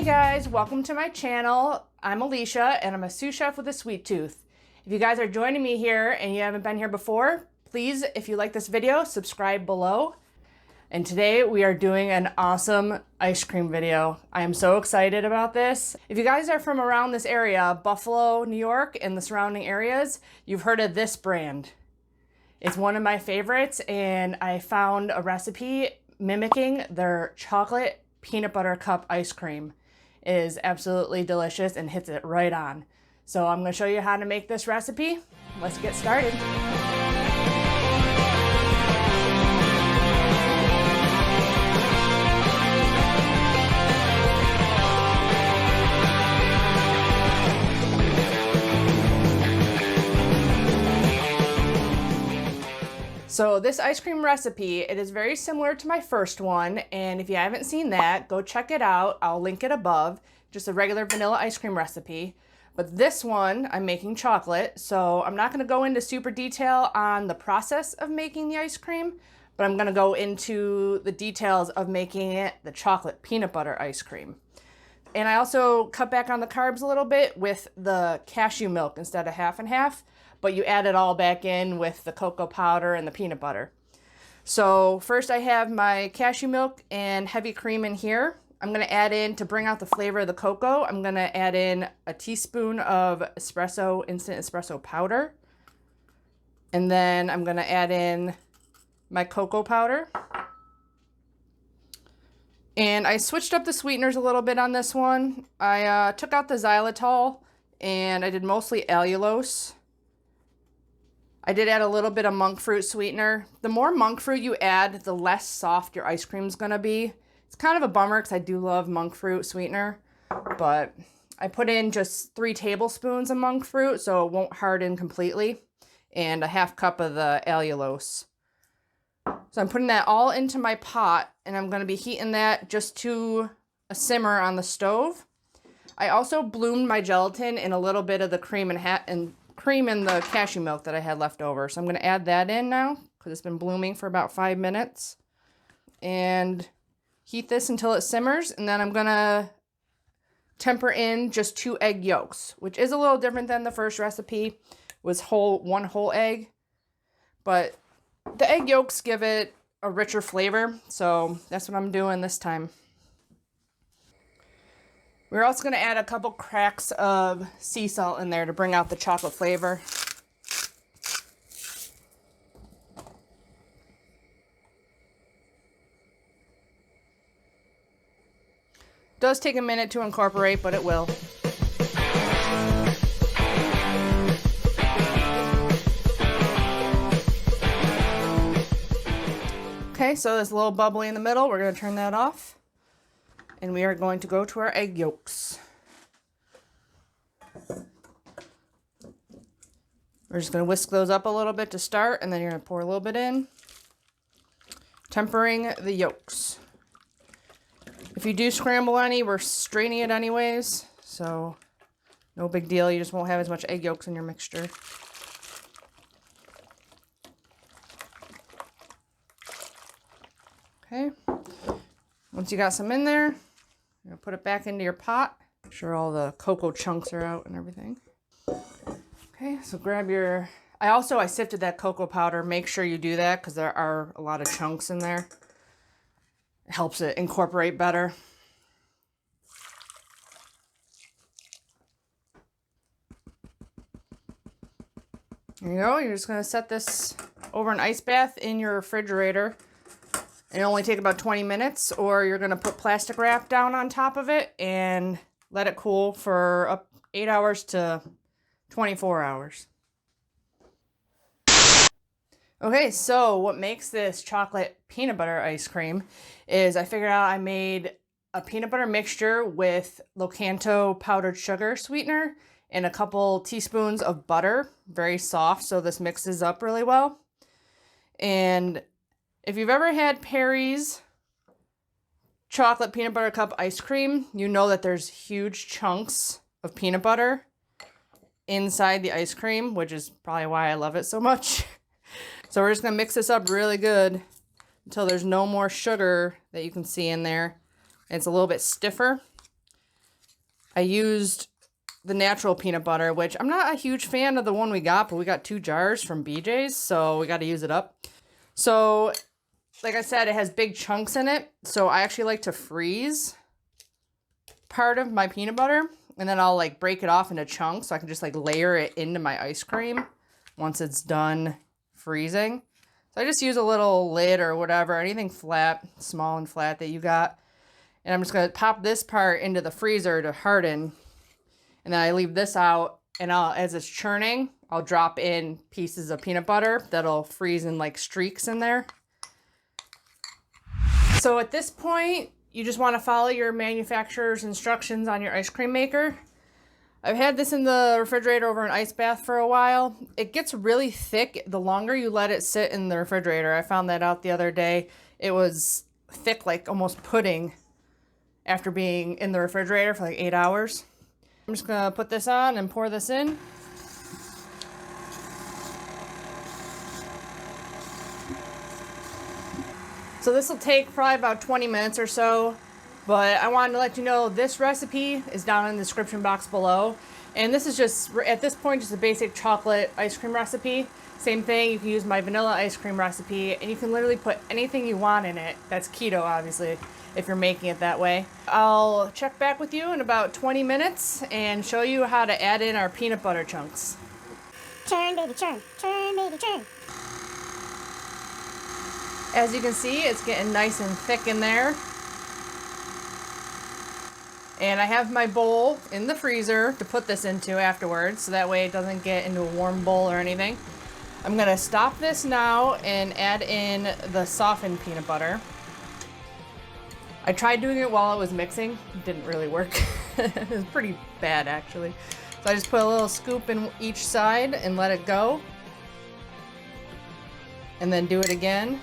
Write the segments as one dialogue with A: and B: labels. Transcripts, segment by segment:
A: Hey guys, welcome to my channel. I'm Alicia and I'm a sous chef with a sweet tooth. If you guys are joining me here and you haven't been here before, please, if you like this video, subscribe below. And today we are doing an awesome ice cream video. I am so excited about this. If you guys are from around this area, Buffalo, New York, and the surrounding areas, you've heard of this brand. It's one of my favorites, and I found a recipe mimicking their chocolate peanut butter cup ice cream. It is absolutely delicious and hits it right on. So I'm going to show you how to make this recipe. Let's get started. So this ice cream recipe, it is very similar to my first one, and if you haven't seen that, go check it out. I'll link it above. Just a regular vanilla ice cream recipe. But this one, I'm making chocolate, so I'm not going to go into super detail on the process of making the ice cream, but I'm going to go into the details of making it the chocolate peanut butter ice cream. And I also cut back on the carbs a little bit with the cashew milk instead of half and half. But you add it all back in with the cocoa powder and the peanut butter. So first I have my cashew milk and heavy cream in here. I'm gonna add in, to bring out the flavor of the cocoa, I'm gonna add in a teaspoon of espresso, instant espresso powder. And then I'm gonna add in my cocoa powder. And I switched up the sweeteners a little bit on this one. I took out the xylitol and I did mostly allulose. I did add a little bit of monkfruit sweetener. The more monkfruit you add, the less soft your ice cream is going to be. It's kind of a bummer because I do love monkfruit sweetener, but I put in just 3 tablespoons of monkfruit so it won't harden completely, and a half cup of the allulose. So I'm putting that all into my pot, and I'm going to be heating that just to a simmer on the stove. I also bloomed my gelatin in a little bit of the cream and the cashew milk that I had left over. So I'm going to add that in now because it's been blooming for about 5 minutes. And heat this until it simmers. And then I'm going to temper in just 2 egg yolks, which is a little different than the first recipe. It was one whole egg. But the egg yolks give it a richer flavor. So that's what I'm doing this time. We're also going to add a couple cracks of sea salt in there to bring out the chocolate flavor. It does take a minute to incorporate, but it will. Okay, so there's a little bubbly in the middle. We're going to turn that off. And we are going to go to our egg yolks. We're just going to whisk those up a little bit to start, and then you're going to pour a little bit in. Tempering the yolks. If you do scramble any, we're straining it anyways, so no big deal. You just won't have as much egg yolks in your mixture. Okay. Once you got some in there, you're going to put it back into your pot. Make sure all the cocoa chunks are out and everything. Okay, so grab your... I sifted that cocoa powder. Make sure you do that because there are a lot of chunks in there. It helps it incorporate better. There you go. You're just going to set this over an ice bath in your refrigerator. It'll only take about 20 minutes, or you're going to put plastic wrap down on top of it and let it cool for up 8 hours to 24 hours. Okay, so what makes this chocolate peanut butter ice cream is I figured out I made a peanut butter mixture with Locanto powdered sugar sweetener and a couple teaspoons of butter, very soft, so this mixes up really well. And if you've ever had Perry's chocolate peanut butter cup ice cream, you know that there's huge chunks of peanut butter inside the ice cream, which is probably why I love it so much. So we're just going to mix this up really good until there's no more sugar that you can see in there. And it's a little bit stiffer. I used the natural peanut butter, which I'm not a huge fan of the one we got, but we got 2 jars from BJ's, so we got to use it up. So, like I said, it has big chunks in it, so I actually like to freeze part of my peanut butter, and then I'll like break it off into chunks so I can just like layer it into my ice cream once it's done freezing. So I just use a little lid or whatever, anything flat, small and flat that you got. And I'm just going to pop this part into the freezer to harden. And then I leave this out, and as it's churning, I'll drop in pieces of peanut butter that'll freeze in like streaks in there. So at this point, you just want to follow your manufacturer's instructions on your ice cream maker. I've had this in the refrigerator over an ice bath for a while. It gets really thick the longer you let it sit in the refrigerator. I found that out the other day. It was thick, like almost pudding, after being in the refrigerator for like 8 hours. I'm just gonna put this on and pour this in. So this will take probably about 20 minutes or so. But I wanted to let you know this recipe is down in the description box below. And this is just, at this point, just a basic chocolate ice cream recipe. Same thing, you can use my vanilla ice cream recipe, and you can literally put anything you want in it. That's keto, obviously, if you're making it that way. I'll check back with you in about 20 minutes and show you how to add in our peanut butter chunks.
B: Churn, baby, churn. Churn, baby, churn.
A: As you can see, it's getting nice and thick in there. And I have my bowl in the freezer to put this into afterwards, so that way it doesn't get into a warm bowl or anything. I'm gonna stop this now and add in the softened peanut butter. I tried doing it while it was mixing. It didn't really work. It was pretty bad, actually. So I just put a little scoop in each side and let it go. And then do it again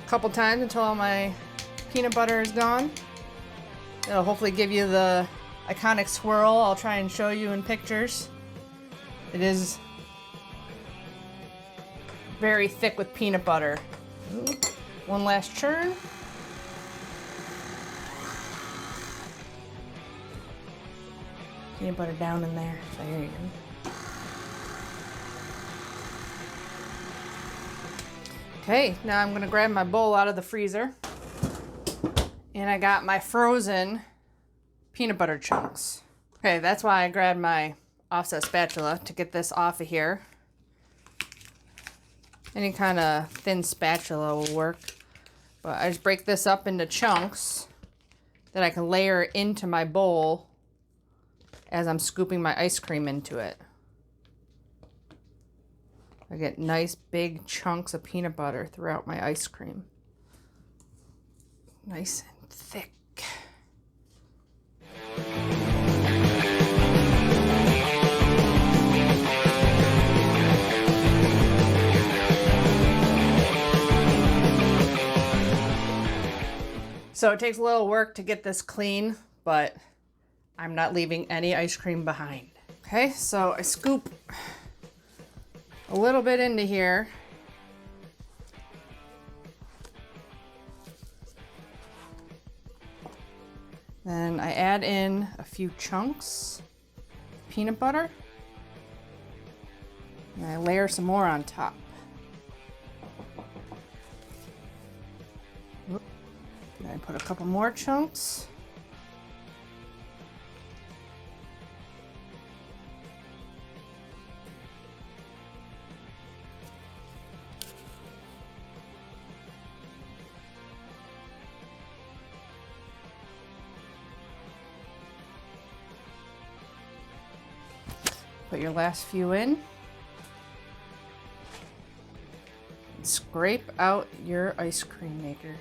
A: a couple times until all my peanut butter is gone. It'll hopefully give you the iconic swirl. I'll try and show you in pictures. It is very thick with peanut butter. Ooh. One last churn. Peanut butter down in there. There you go. Okay, now I'm gonna grab my bowl out of the freezer. And I got my frozen peanut butter chunks. Okay, that's why I grabbed my offset spatula to get this off of here. Any kind of thin spatula will work. But I just break this up into chunks that I can layer into my bowl as I'm scooping my ice cream into it. I get nice big chunks of peanut butter throughout my ice cream. Nice and thick. So it takes a little work to get this clean, but I'm not leaving any ice cream behind. Okay, so I scoop a little bit into here. Then I add in a few chunks of peanut butter. And I layer some more on top. And I put a couple more chunks. Put your last few in. And scrape out your ice cream maker.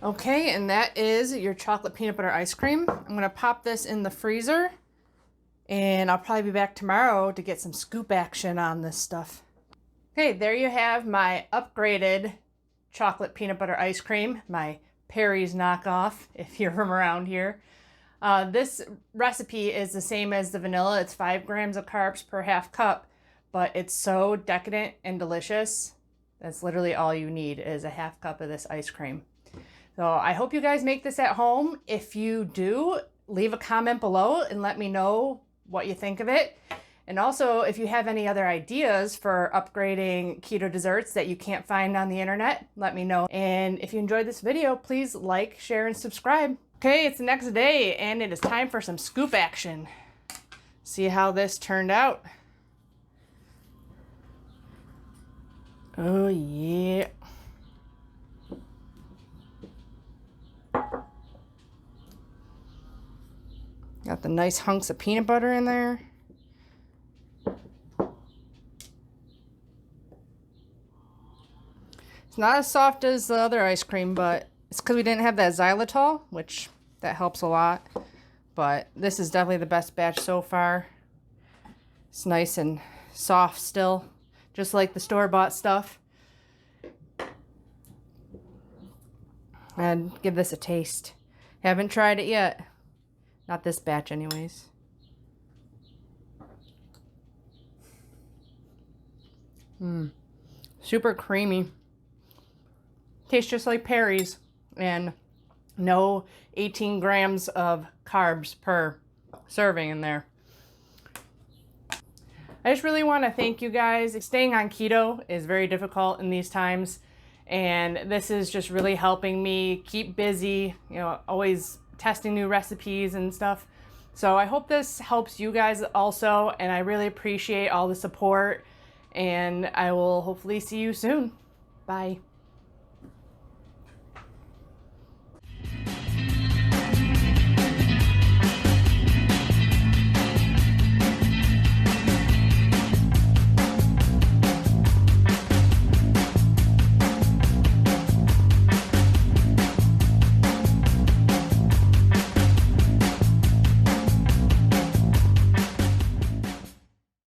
A: Okay, and that is your chocolate peanut butter ice cream. I'm gonna pop this in the freezer, and I'll probably be back tomorrow to get some scoop action on this stuff. Okay, there you have my upgraded chocolate peanut butter ice cream, my Perry's knockoff, if you're from around here. This recipe is the same as the vanilla. It's 5 grams of carbs per half cup, but it's so decadent and delicious. That's literally all you need is a half cup of this ice cream. So I hope you guys make this at home. If you do, leave a comment below and let me know what you think of it. And also, if you have any other ideas for upgrading keto desserts that you can't find on the internet, let me know. And if you enjoyed this video, please like, share, and subscribe. Okay, it's the next day and it is time for some scoop action. See how this turned out. Oh yeah. Got the nice hunks of peanut butter in there. It's not as soft as the other ice cream, but it's because we didn't have that xylitol, which that helps a lot. But this is definitely the best batch so far. It's nice and soft still, just like the store-bought stuff. And give this a taste. Haven't tried it yet. Not this batch anyways. Super creamy. Tastes just like Perry's. And no 18 grams of carbs per serving in there. I just really want to thank you guys. Staying on keto is very difficult in these times. And this is just really helping me keep busy, you know, always testing new recipes and stuff. So I hope this helps you guys also, and I really appreciate all the support, and I will hopefully see you soon. Bye.